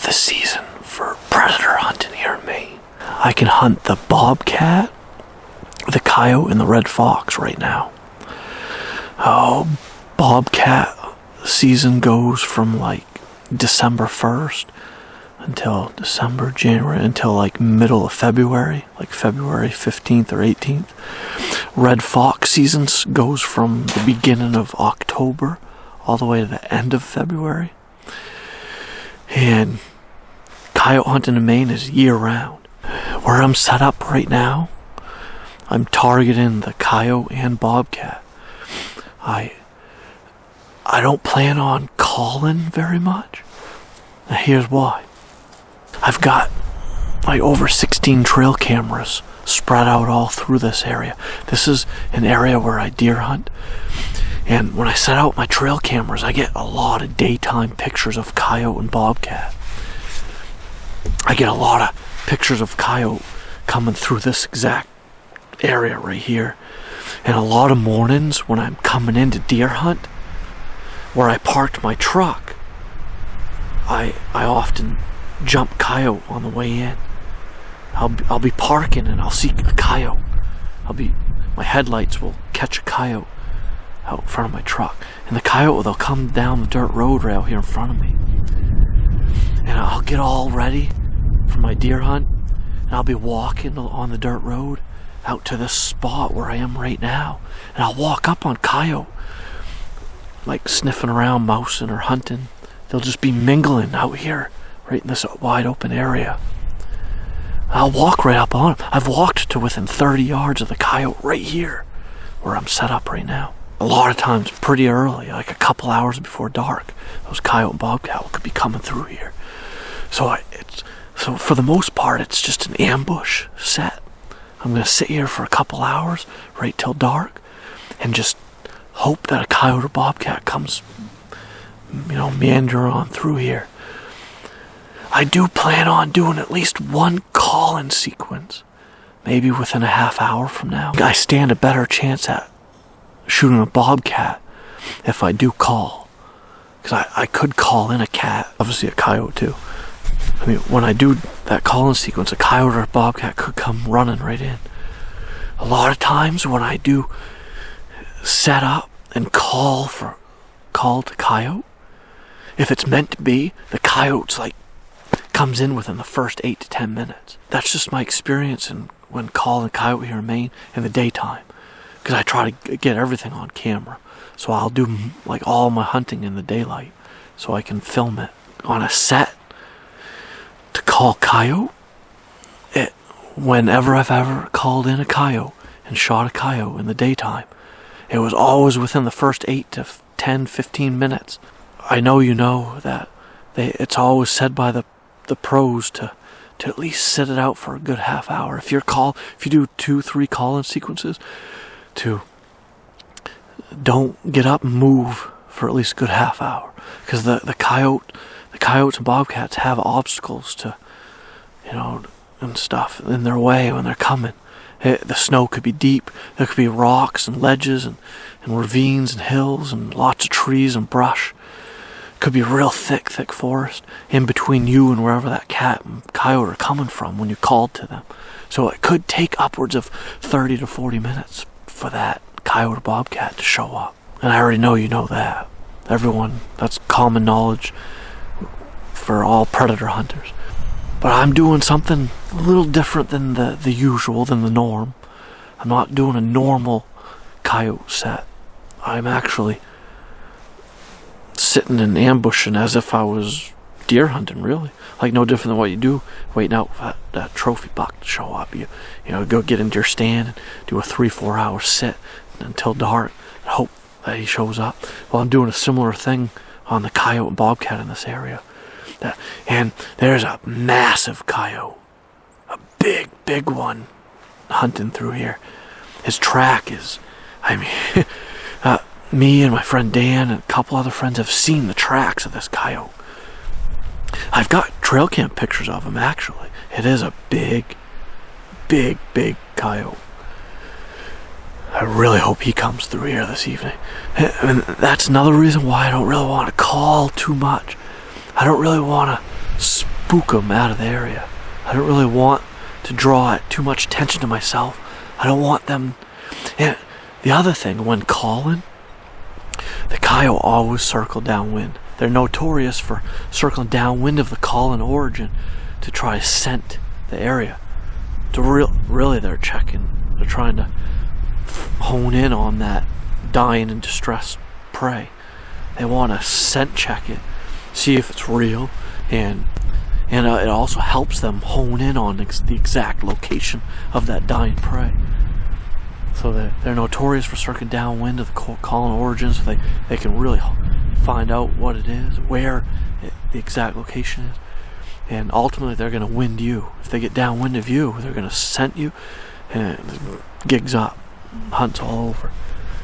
the season for predator hunting here in Maine. I can hunt the bobcat, the coyote, and the red fox right now. Oh, bobcat season goes from like December 1st until January, until like middle of February, like February 15th or 18th. Red fox season goes from the beginning of October all the way to the end of February. And coyote hunting in Maine is year round. Where I'm set up right now, I'm targeting the coyote and bobcat. I don't plan on calling very much. Now here's why. I've got like over 16 trail cameras spread out all through this area. This is an area where I deer hunt. And when I set out my trail cameras, I get a lot of daytime pictures of coyote and bobcat. I get a lot of pictures of coyote coming through this exact area right here. And a lot of mornings when I'm coming in to deer hunt, where I parked my truck, I often jump coyote on the way in. I'll be parking and I'll see a coyote. My headlights will catch a coyote out in front of my truck, and the coyote, they'll come down the dirt road rail here in front of me, and I'll get all ready for my deer hunt, and I'll be walking on the dirt road out to this spot where I am right now, and I'll walk up on coyote, like sniffing around, mousing or hunting. They'll just be mingling out here right in this wide open area. I'll walk right up on them. I've walked to within 30 yards of the coyote right here where I'm set up right now. A lot of times pretty early, like a couple hours before dark, those coyote and bobcat could be coming through here. So for the most part, it's just an ambush set. I'm going to sit here for a couple hours right till dark and just hope that a coyote or bobcat comes, meander on through here. I do plan on doing at least one call-in sequence, maybe within a half hour from now. I stand a better chance at shooting a bobcat if I do call, because I could call in a cat, obviously a coyote too. I mean, when I do that call-in sequence, a coyote or a bobcat could come running right in. A lot of times when I do set up and call to coyote, if it's meant to be, the coyote's like comes in within the first 8 to 10 minutes. That's just my experience when calling coyote here in Maine in the daytime, because I try to get everything on camera. So I'll do like all my hunting in the daylight so I can film it on a set. To call coyote, whenever I've ever called in a coyote and shot a coyote in the daytime, it was always within the first 8 to 10, 15 minutes. I know you know that it's always said by the pros to at least sit it out for a good half hour. If you do 2-3 call-in sequences, to don't get up and move for at least a good half hour, because the coyotes and bobcats have obstacles to, and stuff in their way when they're coming. The snow could be deep. There could be rocks and ledges and ravines and hills and lots of trees and brush. Could be a real thick forest in between you and wherever that cat and coyote are coming from when you called to them. So it could take upwards of 30 to 40 minutes for that coyote or bobcat to show up. And I already know you know that. Everyone, that's common knowledge for all predator hunters. But I'm doing something a little different than the usual, than the norm. I'm not doing a normal coyote set. I'm actually sitting and ambushing as if I was deer hunting, really. Like no different than what you do, waiting out for that trophy buck to show up. You go get into your stand and do a 3-4 hour sit until dark and hope that he shows up. Well, I'm doing a similar thing on the coyote and bobcat in this area. And there's a massive coyote, a big one, hunting through here. His track is, me and my friend Dan and a couple other friends have seen the tracks of this coyote. I've got trail cam pictures of him, actually. It is a big coyote. I really hope he comes through here this evening. And that's another reason why I don't really want to call too much. I don't really want to spook them out of the area. I don't really want to draw too much attention to myself. I don't want them. And the other thing, when calling, the coyote always circle downwind. They're notorious for circling downwind of the calling origin to try to scent the area. Really, they're trying to hone in on that dying and distressed prey. They want to scent check it, see if it's real, and it also helps them hone in on the exact location of that dying prey. So they're notorious for circling downwind of the calling origins, so they can really find out what it is, where the exact location is, and ultimately they're going to wind you. If they get downwind of you, they're going to scent you, and gigs up, hunts all over.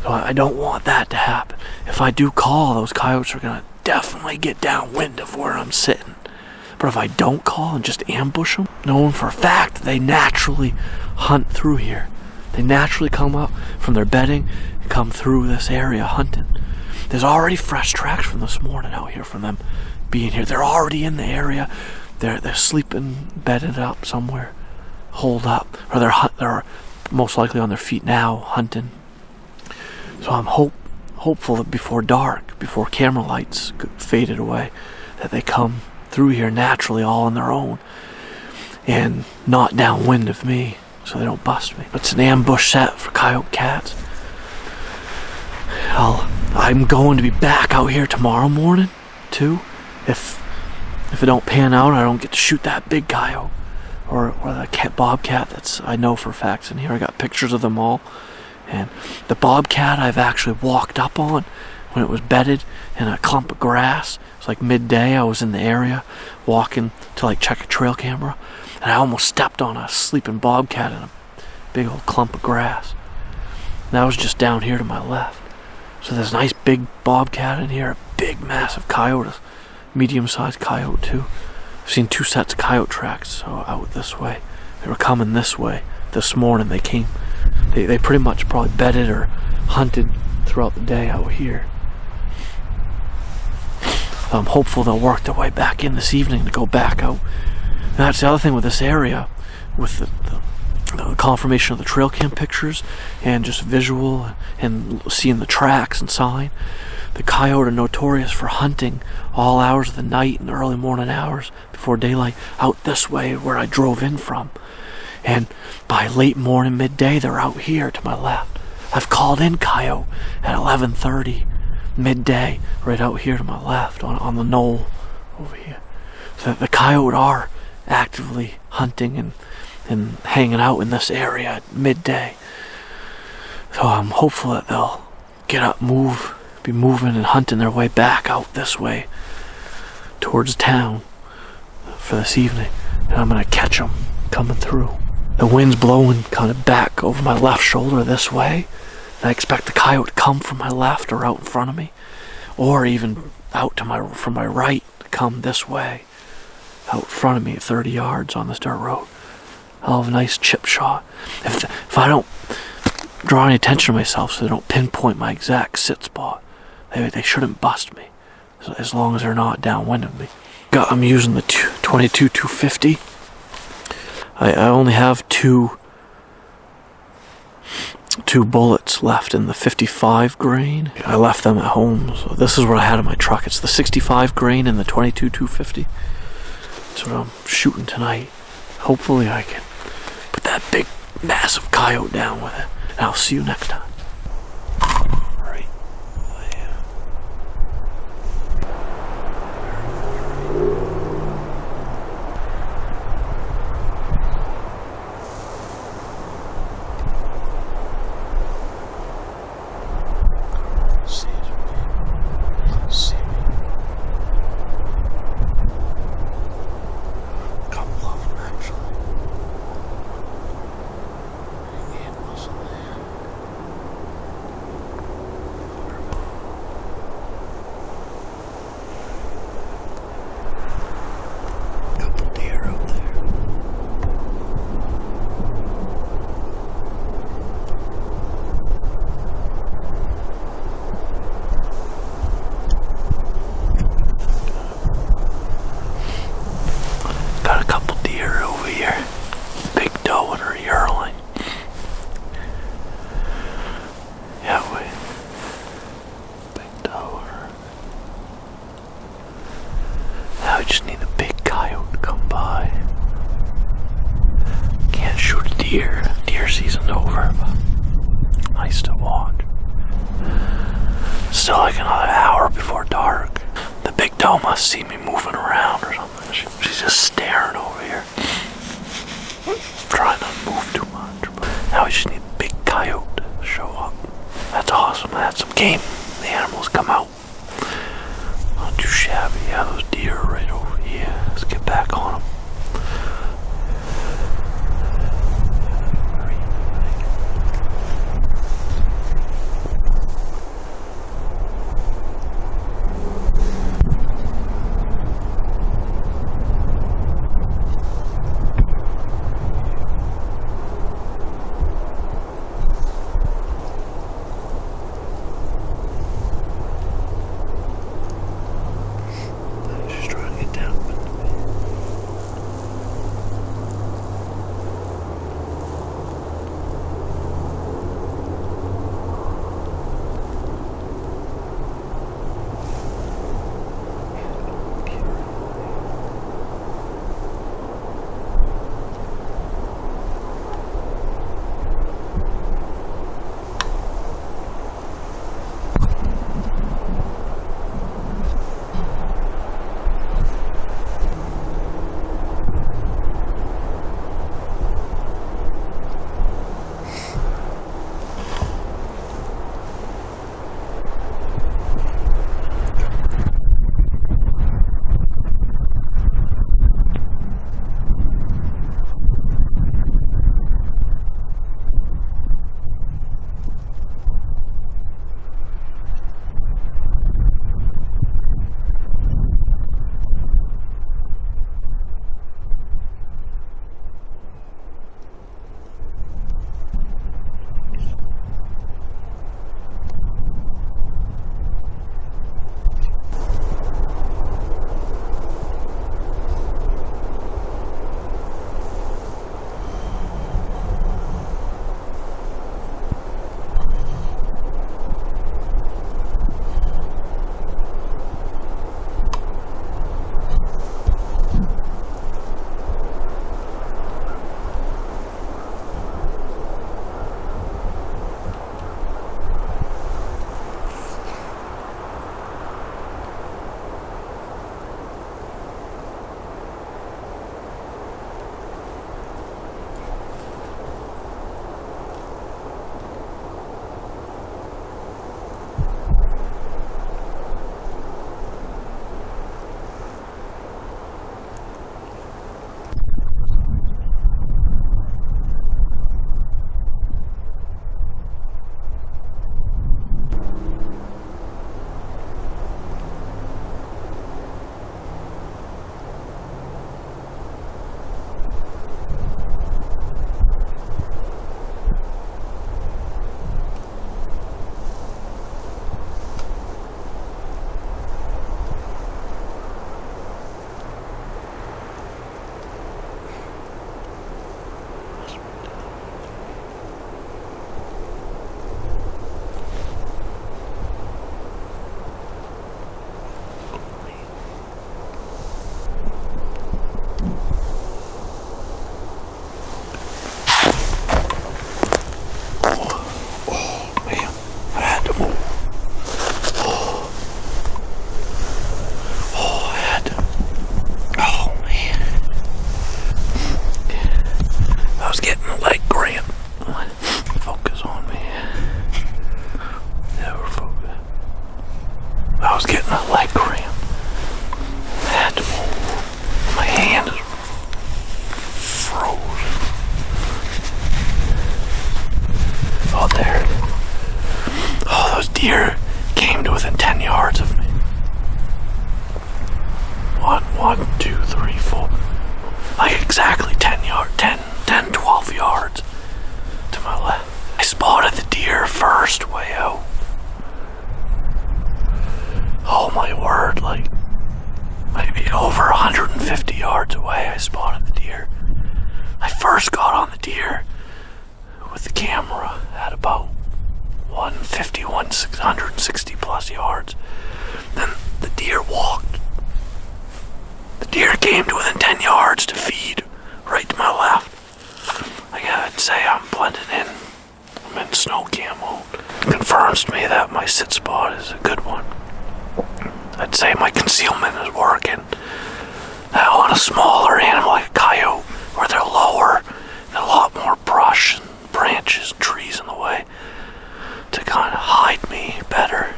So I don't want that to happen. If I do call, those coyotes are going to definitely get downwind of where I'm sitting. But if I don't call and just ambush them, knowing for a fact they naturally hunt through here. They naturally come up from their bedding and come through this area hunting. There's already fresh tracks from this morning out here from them being here. They're already in the area. They're sleeping, bedded up somewhere, holed up, or they're most likely on their feet now hunting. So I'm hopeful that before dark, before camera lights faded away, that they come through here naturally all on their own and not downwind of me, so they don't bust me. It's an ambush set for coyote cats. I'm going to be back out here tomorrow morning too. If it don't pan out, I don't get to shoot that big coyote or the bobcat that's, I know for facts in here. I got pictures of them all. And the bobcat I've actually walked up on when it was bedded in a clump of grass. It's like midday. I was in the area walking to check a trail camera, and I almost stepped on a sleeping bobcat in a big old clump of grass. And that was just down here to my left. So there's a nice big bobcat in here, a big massive coyote, a medium-sized coyote too. I've seen 2 sets of coyote tracks so out this way. They were coming this way this morning. They came. They pretty much probably bedded or hunted throughout the day out here. I'm hopeful they'll work their way back in this evening to go back out. And that's the other thing with this area, with the confirmation of the trail cam pictures and just visual and seeing the tracks and sign. The coyote are notorious for hunting all hours of the night and early morning hours before daylight out this way where I drove in from. And by late morning, midday, they're out here to my left. I've called in coyote at 11:30 midday, right out here to my left on the knoll over here. So the coyote are actively hunting and hanging out in this area at midday. So I'm hopeful that they'll get up, be moving and hunting their way back out this way towards town for this evening. And I'm going to catch them coming through. The wind's blowing kind of back over my left shoulder this way. And I expect the coyote to come from my left or out in front of me, or even out from my right to come this way, out in front of me at 30 yards on this dirt road. I'll have a nice chip shot. If I don't draw any attention to myself so they don't pinpoint my exact sit spot, they shouldn't bust me, as long as they're not downwind of me. I'm using the 22-250. I only have two bullets left in the 55 grain. I left them at home, so this is what I had in my truck. It's the 65 grain and the 22-250. That's what I'm shooting tonight. Hopefully I can put that big, massive coyote down with it. And I'll see you next time. cow must see me moving around or something. She's just staring over here. Trying not to move too much. But now we just need a big coyote to show up. That's awesome. I had some game. The animals come out. Not too shabby. Yeah, those deer are right over here. Let's get back on them. deer came to within 10 yards of me. 1, 2, 3, 4. Like exactly 12 yards to my left. I spotted the deer first way out. Oh my word, like maybe over 150 yards away I spotted the deer. I first got on the deer with the camera at about 150, 160 plus yards. Then the deer walked. The deer came to within 10 yards to feed right to my left. I'd say I'm blending in. I'm in snow camo. Confirms to me that my sit spot is a good one. I'd say my concealment is working. Now on a smaller animal like a coyote, where they're lower, and a lot more brush and branches and trees in the way to kind of hide me better.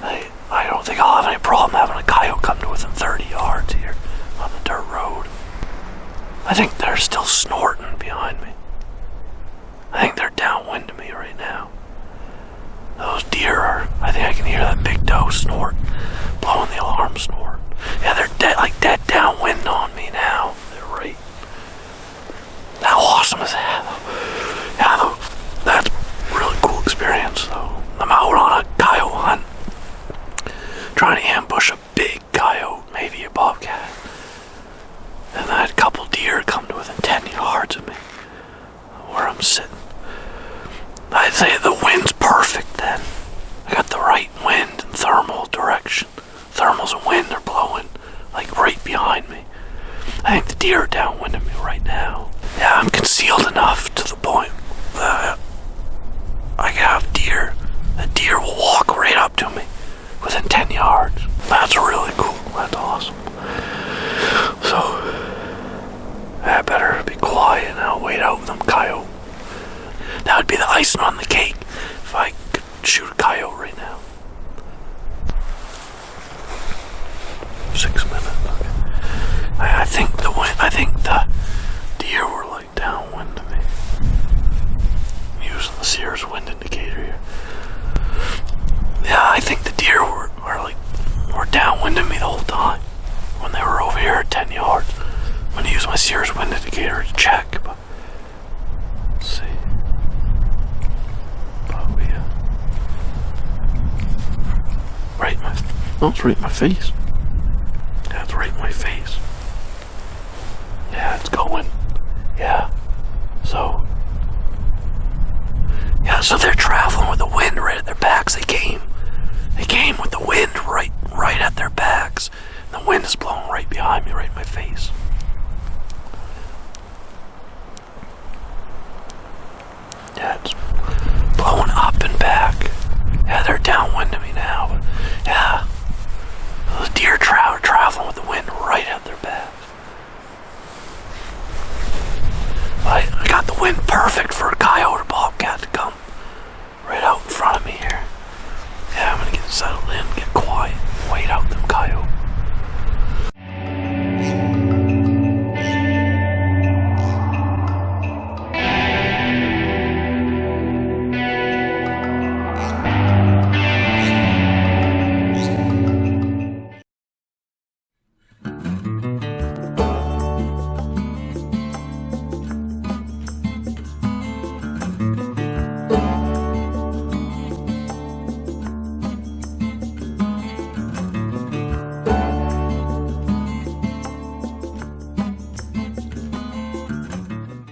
I don't think I'll have any problem having a coyote come to within 30 yards here on the dirt road. I think they're still snorting behind me. I think they're downwind of me right now. Those deer are, I think I can hear that big doe snort, blowing the alarm snort. Yeah, they're dead downwind on me now. They're right. How awesome is that? Yeah, that's a really cool experience though. I'm out on a coyote hunt, trying to ambush a big coyote, maybe a bobcat. And I had a couple deer come to within 10 yards of me, where I'm sitting. I'd say the wind's perfect then. I got the right wind and thermal direction. Thermals and wind are blowing like right behind me. I think the deer are downwind of me right now. Yeah, I'm concealed enough to the point that I can have deer. A deer will walk right up to me within 10 yards. That's really cool. That's awesome. So, I better be quiet and I'll wait out with them coyote. That would be the icing on the cake if I could shoot a coyote right now. 6 minutes. Okay. I think the deer were like downwind of me. I'm using the Sears wind indicator here. Yeah, I think the deer were downwind of me the whole time when they were over here at 10 yards. I'm gonna use my Sears wind indicator to check, but let's see. Oh yeah. It's right in my face. Yeah, it's right in my face. Yeah, it's going. Yeah. So they're traveling with the wind right at their backs. They came with the wind right at their backs. The wind is blowing right behind me, right in my face.